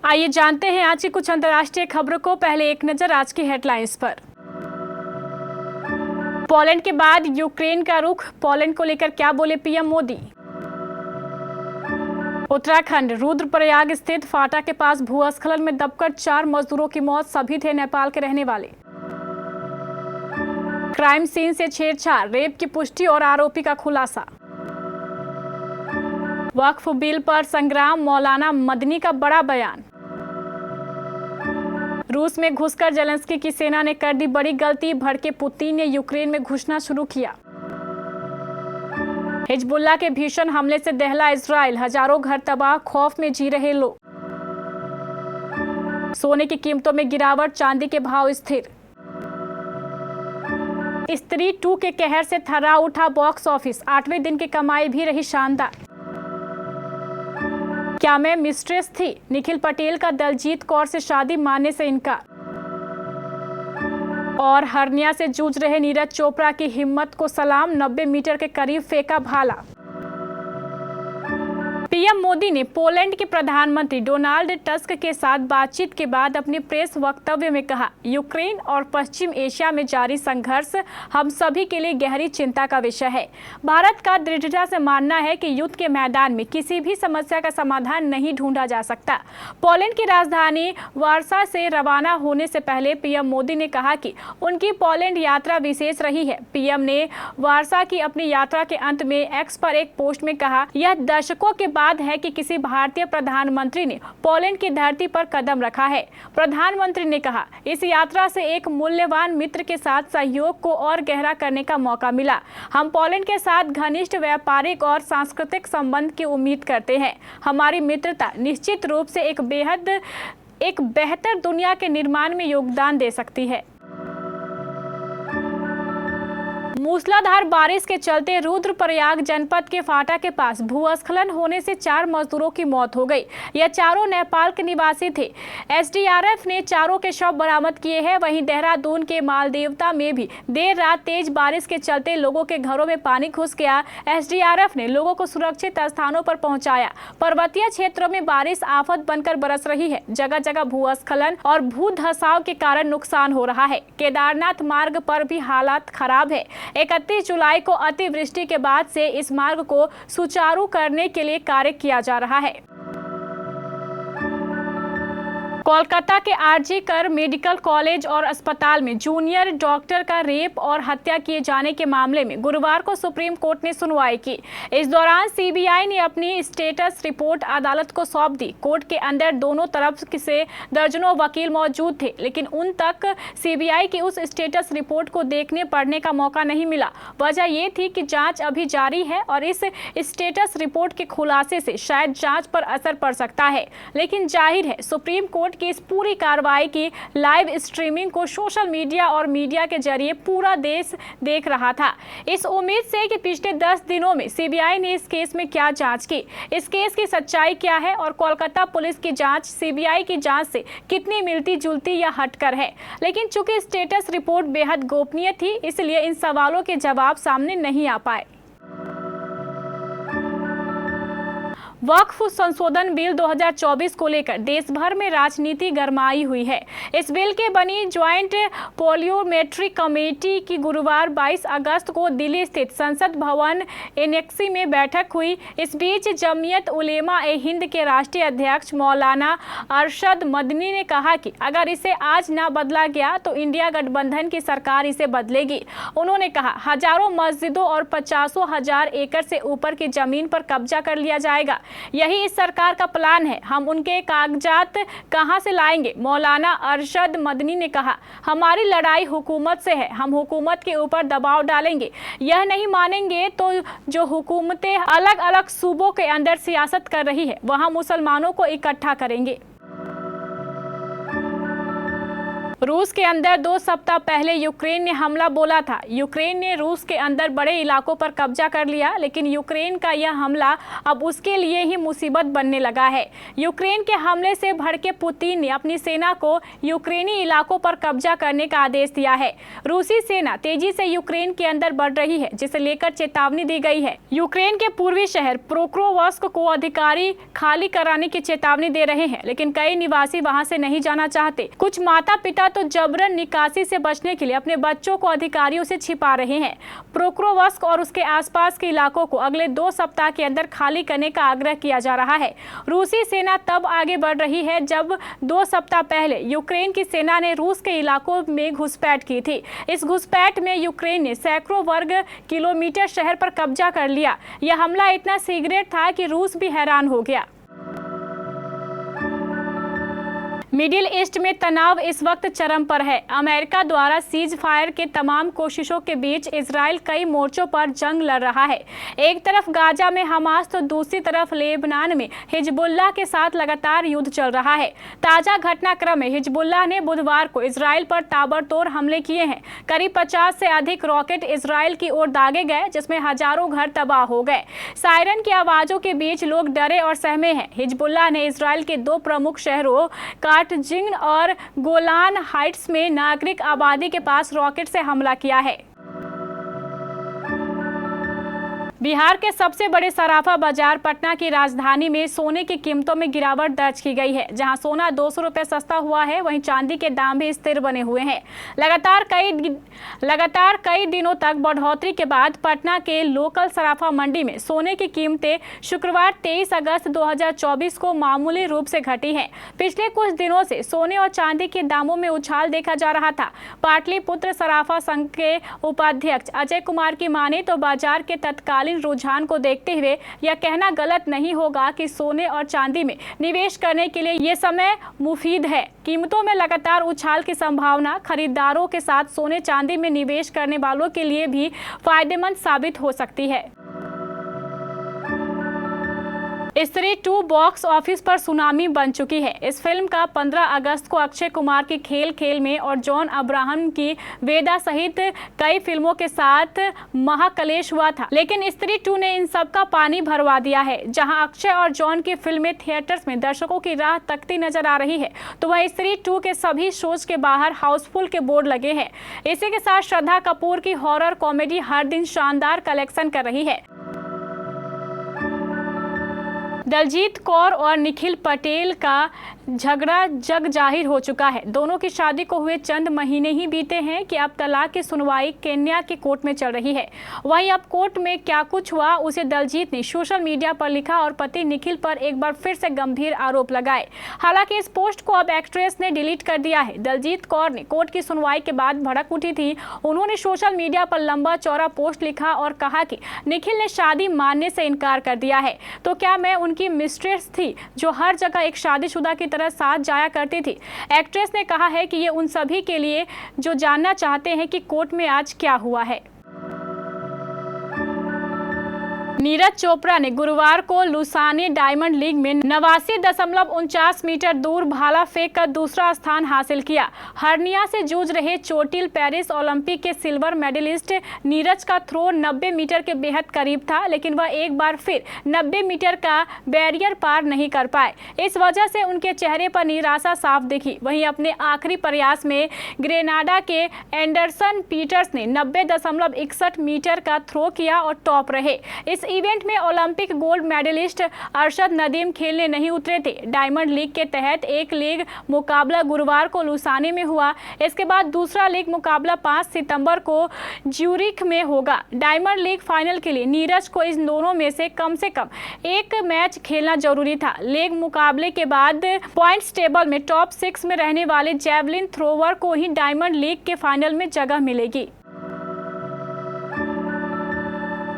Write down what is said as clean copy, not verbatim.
आइए जानते हैं आज की कुछ अंतर्राष्ट्रीय खबरों को। पहले एक नजर आज की हेडलाइंस पर। पोलैंड के बाद यूक्रेन का रुख, पोलैंड को लेकर क्या बोले पीएम मोदी। उत्तराखंड रुद्रप्रयाग स्थित फाटा के पास भूस्खलन में दबकर 4 मजदूरों की मौत, सभी थे नेपाल के रहने वाले। क्राइम सीन से छेड़छाड़, रेप की पुष्टि और आरोपी का खुलासा। वक्फ बिल पर संग्राम, मौलाना मदनी का बड़ा बयान। रूस में घुसकर जेलेंस्की की सेना ने कर दी बड़ी गलती, भड़के पुतिन ने यूक्रेन में घुसना शुरू किया। हिजबुल्लाह के भीषण हमले से दहला इजराइल, हजारों घर तबाह, खौफ में जी रहे लोग। सोने की कीमतों में गिरावट, चांदी के भाव स्थिर। स्त्री 2 के कहर से थर्रा उठा बॉक्स ऑफिस, 8वें दिन की कमाई भी रही शानदार। क्या मैं मिस्ट्रेस थी, निखिल पटेल का दलजीत कौर से शादी मानने से इनकार। और हर्निया से जूझ रहे नीरज चोपड़ा की हिम्मत को सलाम, 90 मीटर के करीब फेंका भाला। पीएम मोदी ने पोलैंड के प्रधानमंत्री डोनाल्ड टस्क के साथ बातचीत के बाद अपने प्रेस वक्तव्य में कहा, यूक्रेन और पश्चिम एशिया में जारी संघर्ष हम सभी के लिए गहरी चिंता का विषय है। भारत का दृढ़ता से मानना है कि युद्ध के मैदान में किसी भी समस्या का समाधान नहीं ढूंढा जा सकता। पोलैंड की राजधानी वार्सा से रवाना होने से पहले पीएम मोदी ने कहा कि उनकी पोलैंड यात्रा विशेष रही है। पीएम ने वार्सा की अपनी यात्रा के अंत में एक्स पर एक पोस्ट में कहा, यह दशकों के बाद है कि किसी भारतीय प्रधानमंत्री ने पोलैंड की धरती पर कदम रखा है। प्रधानमंत्री ने कहा, इस यात्रा से एक मूल्यवान मित्र के साथ सहयोग को और गहरा करने का मौका मिला। हम पोलैंड के साथ घनिष्ठ व्यापारिक और सांस्कृतिक संबंध की उम्मीद करते हैं। हमारी मित्रता निश्चित रूप से एक बेहतर दुनिया के निर्माण में योगदान दे सकती है। मूसलाधार बारिश के चलते रुद्रप्रयाग जनपद के फाटा के पास भूस्खलन होने से 4 मजदूरों की मौत हो गई। यह चारों नेपाल के निवासी थे। एसडीआरएफ ने चारों के शव बरामद किए हैं। वहीं देहरादून के मालदेवता में भी देर रात तेज बारिश के चलते लोगों के घरों में पानी घुस गया। एसडीआरएफ ने लोगों को सुरक्षित स्थानों पर पहुंचाया। पर्वतीय क्षेत्रों में बारिश आफत बनकर बरस रही है। जगह जगह भूस्खलन और भू धसाव के कारण नुकसान हो रहा है। केदारनाथ मार्ग पर भी हालात खराब है। 31 जुलाई को अतिवृष्टि के बाद से इस मार्ग को सुचारू करने के लिए कार्य किया जा रहा है। कोलकाता के आरजी कर मेडिकल कॉलेज और अस्पताल में जूनियर डॉक्टर का रेप और हत्या किए जाने के मामले में गुरुवार को सुप्रीम कोर्ट ने सुनवाई की। इस दौरान सीबीआई ने अपनी स्टेटस रिपोर्ट अदालत को सौंप दी। कोर्ट के अंदर दोनों तरफ से दर्जनों वकील मौजूद थे, लेकिन उन तक सीबीआई की उस स्टेटस रिपोर्ट को देखने पढ़ने का मौका नहीं मिला। वजह ये थी कि जांच अभी जारी है और इस स्टेटस रिपोर्ट के खुलासे से शायद जांच पर असर पड़ सकता है। लेकिन जाहिर है सुप्रीम कोर्ट की इस पूरी कार्रवाई की लाइव स्ट्रीमिंग को सोशल मीडिया और मीडिया के जरिए पूरा देश देख रहा था, इस उम्मीद से कि पिछले 10 दिनों में सीबीआई ने इस केस में क्या जांच की, इस केस की सच्चाई क्या है और कोलकाता पुलिस की जांच सीबीआई की जांच से कितनी मिलती जुलती या हटकर है। लेकिन चूंकि स्टेटस रिपोर्ट बेहद गोपनीय थी, इसलिए इन सवालों के जवाब सामने नहीं आ पाए। वक्फ संशोधन बिल 2024 को लेकर देश भर में राजनीति गरमाई हुई है। इस बिल के बनी ज्वाइंट पार्लियामेंट्री कमेटी की गुरुवार 22 अगस्त को दिल्ली स्थित संसद भवन एनेक्सी में बैठक हुई। इस बीच जमीयत उलेमा ए हिंद के राष्ट्रीय अध्यक्ष मौलाना अरशद मदनी ने कहा कि अगर इसे आज ना बदला गया तो इंडिया गठबंधन की सरकार इसे बदलेगी। उन्होंने कहा, हजारों मस्जिदों और 50,000 एकड़ से ऊपर की जमीन पर कब्जा कर लिया जाएगा। यही इस सरकार का प्लान है। हम उनके कागजात कहां से लाएंगे? मौलाना अरशद मदनी ने कहा, हमारी लड़ाई हुकूमत से है। हम हुकूमत के ऊपर दबाव डालेंगे। यह नहीं मानेंगे तो जो हुकूमतें अलग अलग सूबों के अंदर सियासत कर रही है, वहां मुसलमानों को इकट्ठा करेंगे। रूस के अंदर 2 सप्ताह पहले यूक्रेन ने हमला बोला था। यूक्रेन ने रूस के अंदर बड़े इलाकों पर कब्जा कर लिया, लेकिन यूक्रेन का यह हमला अब उसके लिए ही मुसीबत बनने लगा है। यूक्रेन के हमले से भड़के पुतिन ने अपनी सेना को यूक्रेनी इलाकों पर कब्जा करने का आदेश दिया है। रूसी सेना तेजी से यूक्रेन के अंदर बढ़ रही है, जिसे लेकर चेतावनी दी गई है। यूक्रेन के पूर्वी शहर पोक्रोवस्क को अधिकारी खाली कराने की चेतावनी दे रहे हैं, लेकिन कई निवासी वहां से नहीं जाना चाहते। कुछ माता पिता तो जबरन निकासी से बचने के लिए अपने बच्चों को अधिकारियों से छिपा रहे हैं। पोक्रोवस्क और उसके आसपास के इलाकों को अगले 2 सप्ताह के अंदर खाली करने का आग्रह किया जा रहा है। रूसी सेना तब आगे बढ़ रही है जब 2 सप्ताह पहले यूक्रेन की सेना ने रूस के इलाकों में घुसपैठ की थी। इस घुसपैठ में यूक्रेन ने सैकड़ों वर्ग किलोमीटर शहर पर कब्जा कर लिया। यह हमला इतना सीक्रेट था कि रूस भी हैरान हो गया। मिडिल ईस्ट में तनाव इस वक्त चरम पर है। अमेरिका द्वारा सीज फायर के तमाम कोशिशों के बीच इजराइल कई मोर्चों पर जंग लड़ रहा है। एक तरफ गाजा में हमास तो दूसरी तरफ लेबनान में हिजबुल्लाह के साथ लगातार युद्ध चल रहा है। ताजा घटनाक्रम में हिजबुल्लाह ने बुधवार को इजराइल पर ताबड़तोड़ हमले किए हैं। करीब 50 से अधिक रॉकेट इजराइल की ओर दागे गए, जिसमें हजारों घर तबाह हो गए। सायरन की आवाजों के बीच लोग डरे और सहमे हैं। हिजबुल्लाह ने इजराइल के 2 प्रमुख शहरों जिंग और गोलान हाइट्स में नागरिक आबादी के पास रॉकेट से हमला किया है। बिहार के सबसे बड़े सराफा बाजार पटना की राजधानी में सोने की कीमतों में गिरावट दर्ज की गई है। जहां सोना 200 रुपये सस्ता हुआ है, वहीं चांदी के दाम भी स्थिर बने हुए हैं। लगातार कई दिनों तक बढ़ोतरी के बाद पटना के लोकल सराफा मंडी में सोने की कीमतें शुक्रवार 23 अगस्त 2024 को मामूली रूप से घटी हैं। पिछले कुछ दिनों से सोने और चांदी के दामों में उछाल देखा जा रहा था। पाटलिपुत्र सराफा संघ के उपाध्यक्ष अजय कुमार की माने तो बाजार के तत्कालीन रुझान को देखते हुए यह कहना गलत नहीं होगा कि सोने और चांदी में निवेश करने के लिए यह समय मुफीद है। कीमतों में लगातार उछाल की संभावना खरीदारों के साथ सोने चांदी में निवेश करने वालों के लिए भी फायदेमंद साबित हो सकती है। स्त्री 2 बॉक्स ऑफिस पर सुनामी बन चुकी है। इस फिल्म का 15 अगस्त को अक्षय कुमार की खेल खेल में और जॉन अब्राहम की वेदा सहित कई फिल्मों के साथ महाकलेश हुआ था, लेकिन स्त्री 2 ने इन सब का पानी भरवा दिया है। जहां अक्षय और जॉन की फिल्में थिएटर्स में दर्शकों की राह तकती नजर आ रही है, तो वह स्त्री 2 के सभी शोज के बाहर हाउसफुल के बोर्ड लगे हैं। इसी के साथ श्रद्धा कपूर की हॉरर कॉमेडी हर दिन शानदार कलेक्शन कर रही है। दलजीत कौर और निखिल पटेल का झगड़ा जग जाहिर हो चुका है। दोनों की शादी को हुए चंद महीने ही बीते हैं कि अब तलाक की सुनवाई केन्या के कोर्ट में चल रही है। वहीं अब कोर्ट में क्या कुछ हुआ उसे दलजीत ने सोशल मीडिया पर लिखा और पति निखिल पर एक बार फिर से गंभीर आरोप लगाए। हालांकि इस पोस्ट को अब एक्ट्रेस ने डिलीट कर दिया है। दलजीत कौर ने कोर्ट की सुनवाई के बाद भड़क उठी थी। उन्होंने सोशल मीडिया पर लंबा चौड़ा पोस्ट लिखा और कहा कि निखिल ने शादी मानने से इनकार कर दिया है, तो क्या मैं उनकी मिस्ट्रेस थी जो हर जगह एक शादीशुदा की साथ जाया करती थी। एक्ट्रेस ने कहा है कि ये उन सभी के लिए जो जानना चाहते हैं कि कोर्ट में आज क्या हुआ है। नीरज चोपड़ा ने गुरुवार को लुसाने डायमंड लीग में 89.49 मीटर दूर भाला फेंक कर दूसरा स्थान हासिल किया। हर्निया से जूझ रहे चोटिल पेरिस ओलंपिक के सिल्वर मेडलिस्ट नीरज का थ्रो 90 मीटर के बेहद करीब था, लेकिन वह एक बार फिर 90 मीटर का बैरियर पार नहीं कर पाए। इस वजह से उनके चेहरे पर निराशा साफ दिखी। वहीं अपने आखिरी प्रयास में ग्रेनाडा के एंडरसन पीटर्स ने 90.61 मीटर का थ्रो किया और टॉप रहे। इस इवेंट में Olympic gold medallist Arshad Nadeem खेलने नहीं उतरे थे। डायमंड लीग के तहत एक लीग मुकाबला गुरुवार को लुसाने में हुआ। इसके बाद दूसरा लीग मुकाबला 5 सितंबर को ज्यूरिख में होगा। डायमंड लीग फाइनल के लिए नीरज को इन दोनों में से कम एक मैच खेलना जरूरी था। लीग मुकाबले के बाद पॉइंट्स टेबल में टॉप 6 में रहने वाले जैवलिन थ्रोवर को ही डायमंड लीग के फाइनल में जगह मिलेगी।